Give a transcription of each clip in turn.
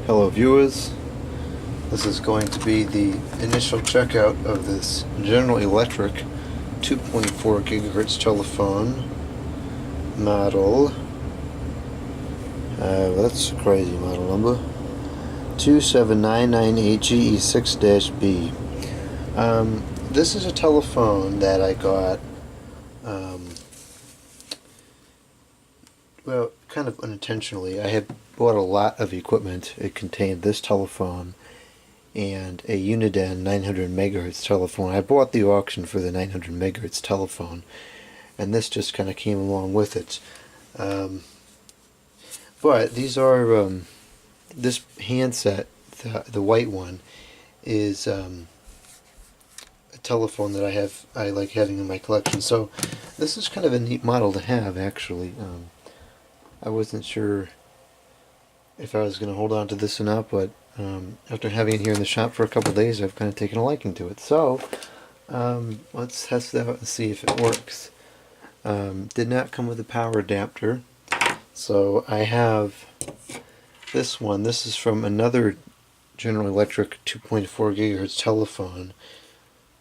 Hello viewers, this is going to be the initial checkout of this General Electric 2.4 GHz telephone model. That's a crazy model number. 27998GE6-B. This is a telephone that I got, well, kind of unintentionally. I had bought a lot of equipment. It contained this telephone and a Uniden 900 megahertz telephone. I bought the auction for the 900 megahertz telephone, and this just kind of came along with it. But these are, this handset, the white one, is a telephone that I like having in my collection. So this is kind of a neat model to have, actually. I wasn't sure if I was going to hold on to this or not, but after having it here in the shop for a couple days, I've kind of taken a liking to it. So let's test it out and see if it works. Did not come with a power adapter, so I have this one. This is from another General Electric 2.4 gigahertz telephone,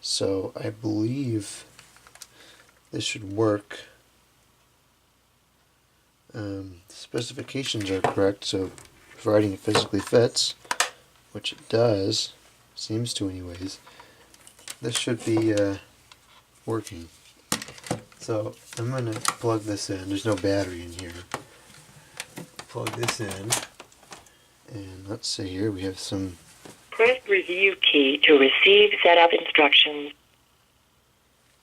so I believe this should work. Specifications are correct, so providing it physically fits, which it does, seems to anyways, this should be working. So I'm going to plug this in. There's no battery in here. Plug this in, and let's see here, we have some... Press review key to receive setup instructions.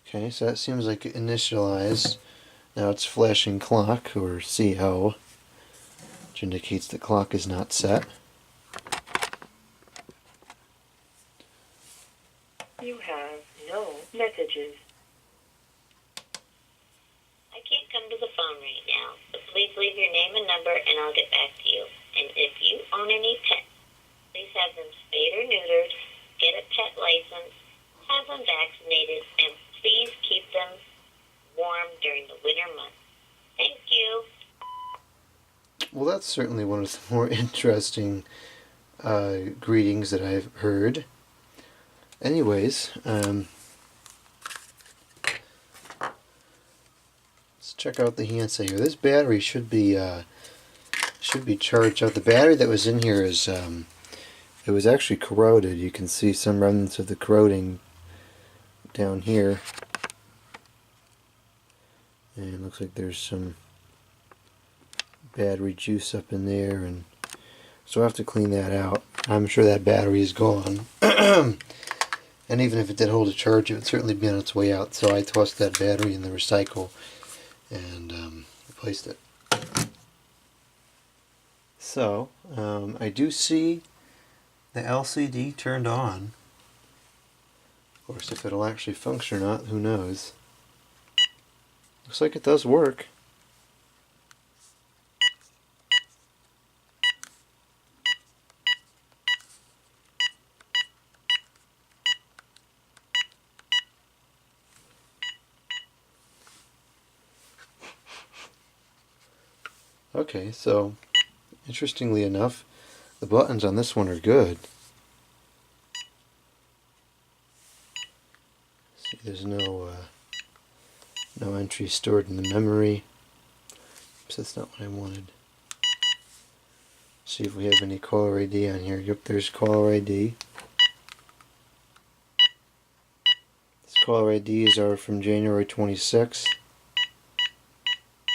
Okay, so that seems like it initialized. Now it's flashing clock, or CO, which indicates the clock is not set. You have no messages. I can't come to the phone right now, but please leave your name and number and I'll get back to you. And if you own any pets, please have them spayed or neutered, get a pet license, have them vaccinated, and please keep them warm during the winter months. Thank you. Well, that's certainly one of the more interesting greetings that I've heard. Anyways, let's check out the handset here. This battery should be charged up. The battery that was in here is it was actually corroded. You can see some remnants of the corroding down here, and it looks like there's some battery juice up in there, and so I have to clean that out. I'm sure that battery is gone. And even if it did hold a charge, it would certainly be on its way out. So I tossed that battery in the recycle and replaced it. So I do see the LCD turned on. Of course, if it'll actually function or not, who knows. Looks like it does work. Okay, so interestingly enough, the buttons on this one are good. See, there's no entry stored in the memory. Oops, that's not what I wanted. See if we have any caller ID on here. Yep, there's caller ID. These caller IDs are from January 26th.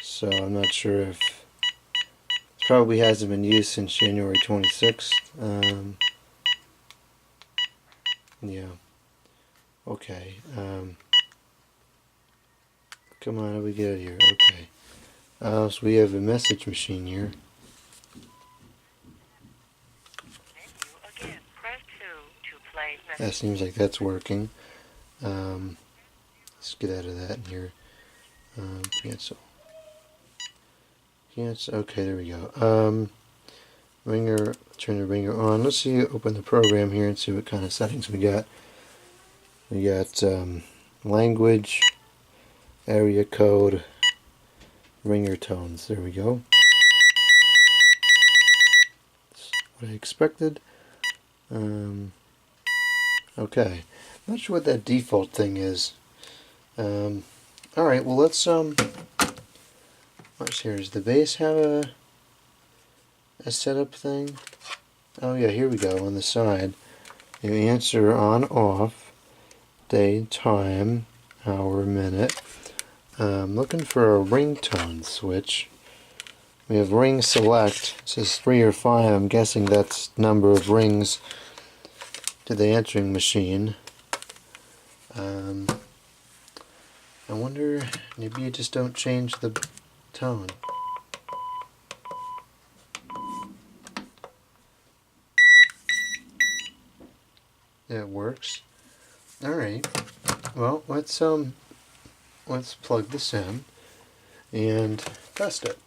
So I'm not sure if... probably hasn't been used since January 26th. Yeah. Okay. Come on, how do we get out of here? Okay. So we have a message machine here. Again, press 2 to play message. That seems like that's working. Let's get out of that in here. Cancel. Okay, there we go. Ringer, turn the ringer on. Let's see, open the program here and see what kind of settings we got. We got language, area code, ringer tones. There we go. what I expected. Okay, not sure what that default thing is. All right, well let's what's here? Does the base have a setup thing? Oh yeah, here we go on the side. You answer on off, day, time, hour, minute. I'm looking for a ringtone switch. We have ring select. It says 3 or 5. I'm guessing that's number of rings to the answering machine. I wonder, maybe you just don't change the tone. It works. Alright. Well, let's plug this in and test it.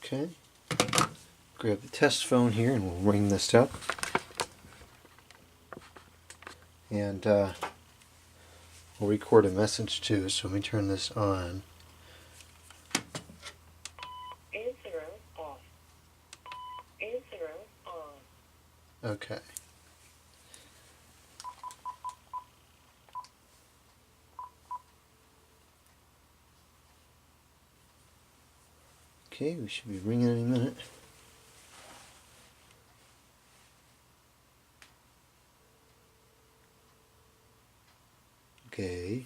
Okay. Grab the test phone here and we'll ring this up. And we'll record a message too, so let me turn this on. Answer off. Answer on. Okay. Okay, we should be ringing any minute. Okay.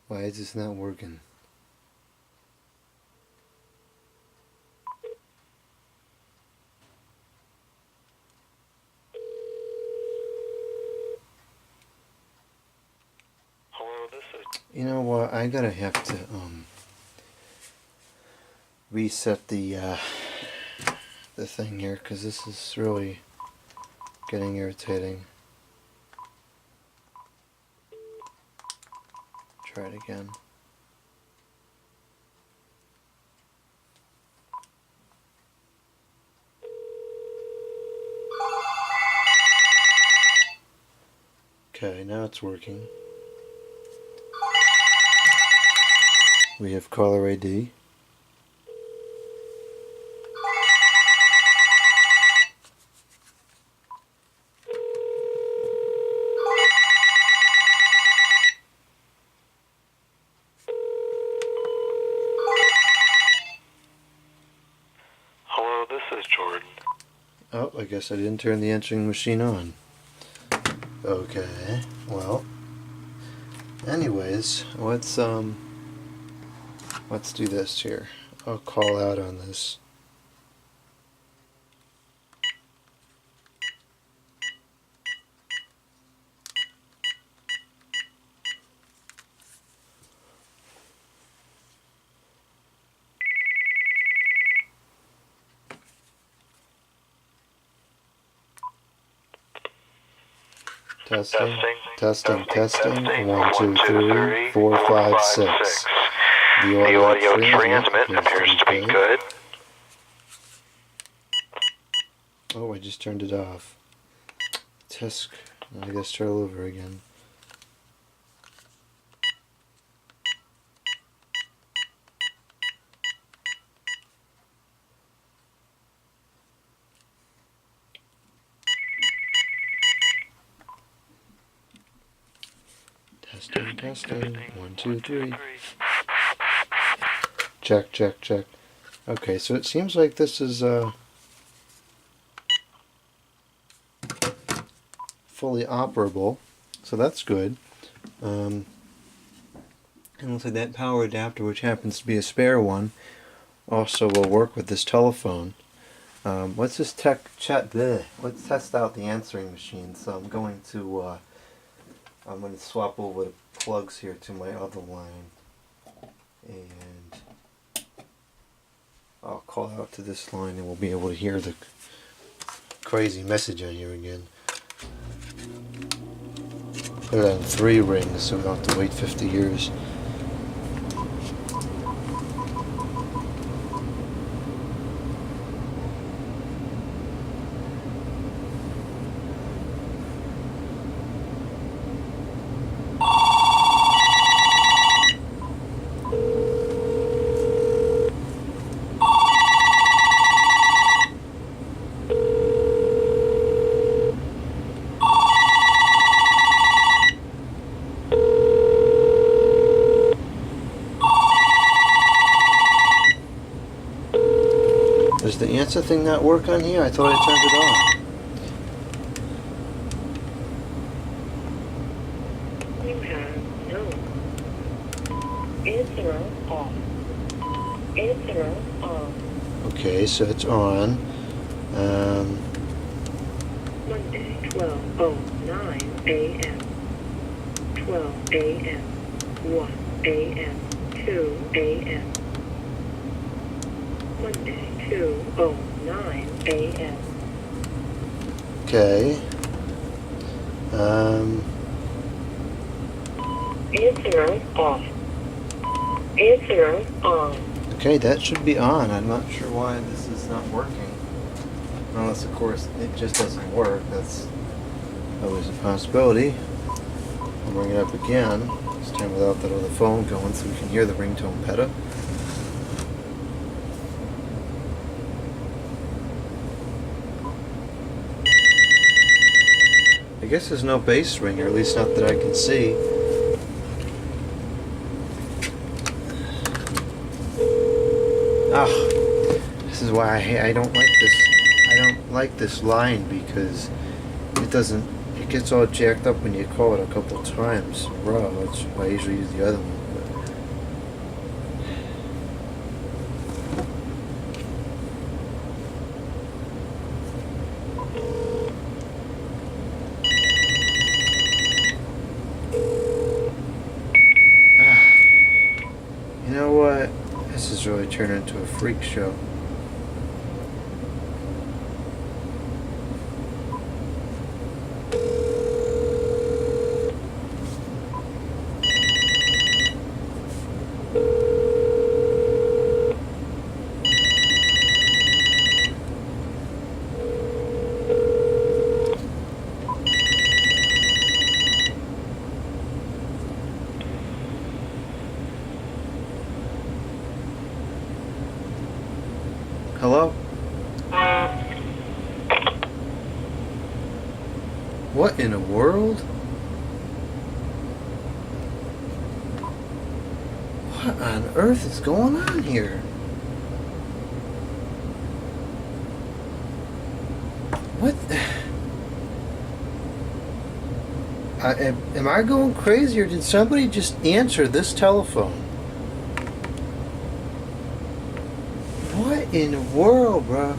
Why is this not working? Hello, this is... You know what? I gotta have to reset the thing here, because this is really getting irritating. Try it again. Okay, now it's working. We have caller ID. Hello, this is Jordan. Oh, I guess I didn't turn the answering machine on. Okay, well, anyways, let's do this here. I'll call out on this. Testing. 1, 2, 3, 4, 5, 6. The audio transmit appears to be good. Oh, I just turned it off. Test. I guess start all over again. Testing. 1, 2, 3. Check. Okay, so it seems like this is fully operable, so that's good. And looks like that power adapter, which happens to be a spare one, also will work with this telephone. Let's just let's test out the answering machine. So I'm going to swap over the plugs here to my other line, and I'll call out to this line, and we'll be able to hear the crazy message on here again. Put it on 3 rings, so we don't have to wait 50 years. Does the answer thing not work on here? I thought I turned it on. You have no answer off. Answer off. Okay, so it's on. Monday, 12:09 a.m. 12 a.m. 1 a.m. 2 a.m. Monday, 2:09 a.m. Okay. Answer off. Answer on. Okay, that should be on. I'm not sure why this is not working. Unless, of course, it just doesn't work. That's always a possibility. I'll bring it up again. This time without that other phone going so we can hear the ringtone better. I guess there's no bass ring, or at least not that I can see. Ah, this is why I don't like this. I don't like this line because it doesn't. It gets all jacked up when you call it a couple times in a row. That's why I usually use the other one. You know what? This is really turning into a freak show. Hello? What in the world? What on earth is going on here? What? Am I going crazy, or did somebody just answer this telephone? What in the world, bro?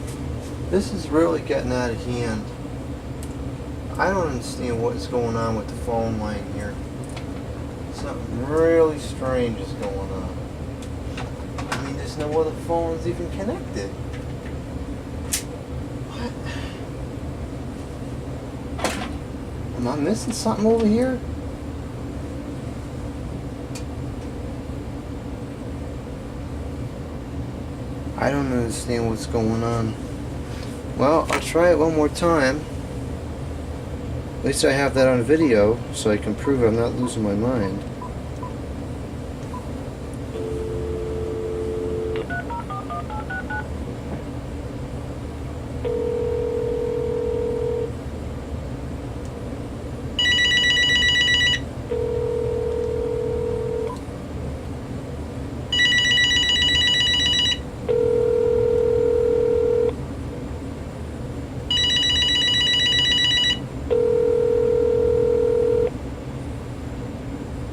This is really getting out of hand. I don't understand what is going on with the phone line here. Something really strange is going on. I mean, there's no other phones even connected. What? Am I missing something over here? I don't understand what's going on. Well, I'll try it one more time. At least I have that on video, so I can prove I'm not losing my mind.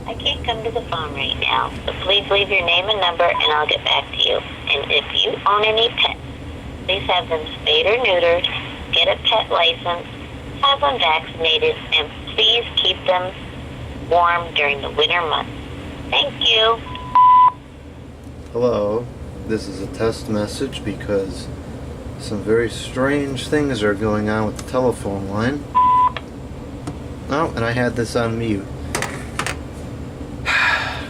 I can't come to the phone right now, so please leave your name and number and I'll get back to you. And if you own any pets, please have them spayed or neutered, get a pet license, have them vaccinated, and please keep them warm during the winter months. Thank you. Hello, this is a test message because some very strange things are going on with the telephone line. Oh, and I had this on mute.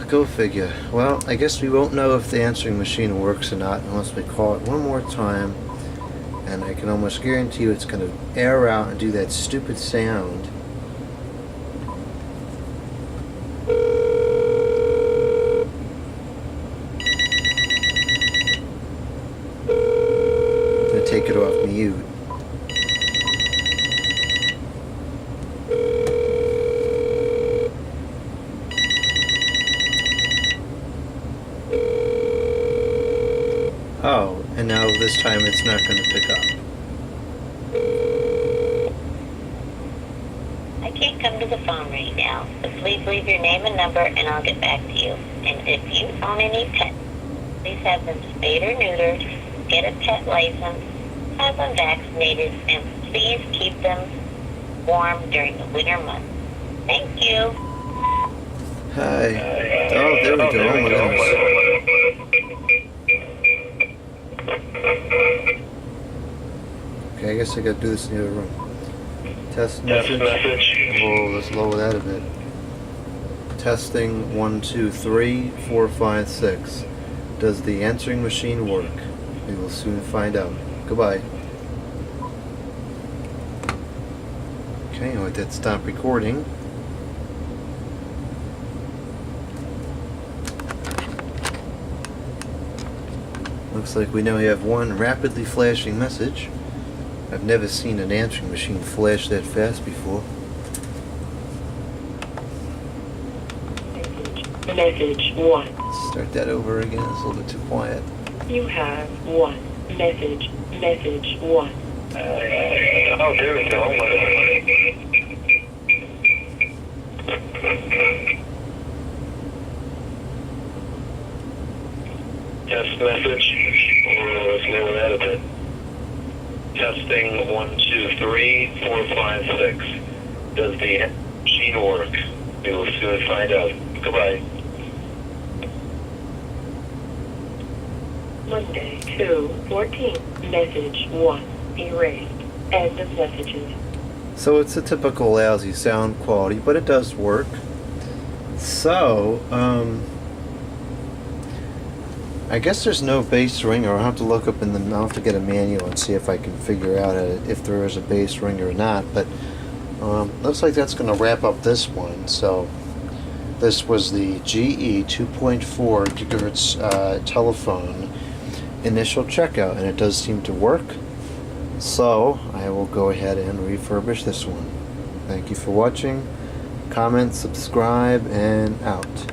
Go figure. Well, I guess we won't know if the answering machine works or not unless we call it one more time, and I can almost guarantee you it's going to air out and do that stupid sound. I'm going to take it off mute. Oh, and now this time it's not going to pick up. I can't come to the phone right now, so please leave your name and number and I'll get back to you. And if you own any pets, please have them spayed or neutered, get a pet license, have them vaccinated, and please keep them warm during the winter months. Thank you. Hi. Oh, there we go. Oh my goodness. Okay, I guess I gotta do this in the other room. Test message. Whoa, let's lower that a bit. Testing 1, 2, 3, 4, 5, 6. Does the answering machine work? We will soon find out. Goodbye. Okay, I'll let that stop recording. Looks like we now have one rapidly flashing message. I've never seen an answering machine flash that fast before. Message 1. Start that over again, it's a little bit too quiet. You have 1. Message 1. Oh, there we go. Test message. Oh, let's lower that a bit. Testing 1, 2, 3, 4, 5, 6. Does the machine work? We will soon find out. Goodbye. Monday 2/14. Message 1. Erased. End of messages. So it's a typical lousy sound quality, but it does work. So, I guess there's no bass ringer. I'll have to look up I'll have to get a manual and see if I can figure out if there is a bass ringer or not. But looks like that's going to wrap up this one. So this was the GE 2.4 GHz telephone initial checkout, and it does seem to work. So I will go ahead and refurbish this one. Thank you for watching. Comment, subscribe, and out.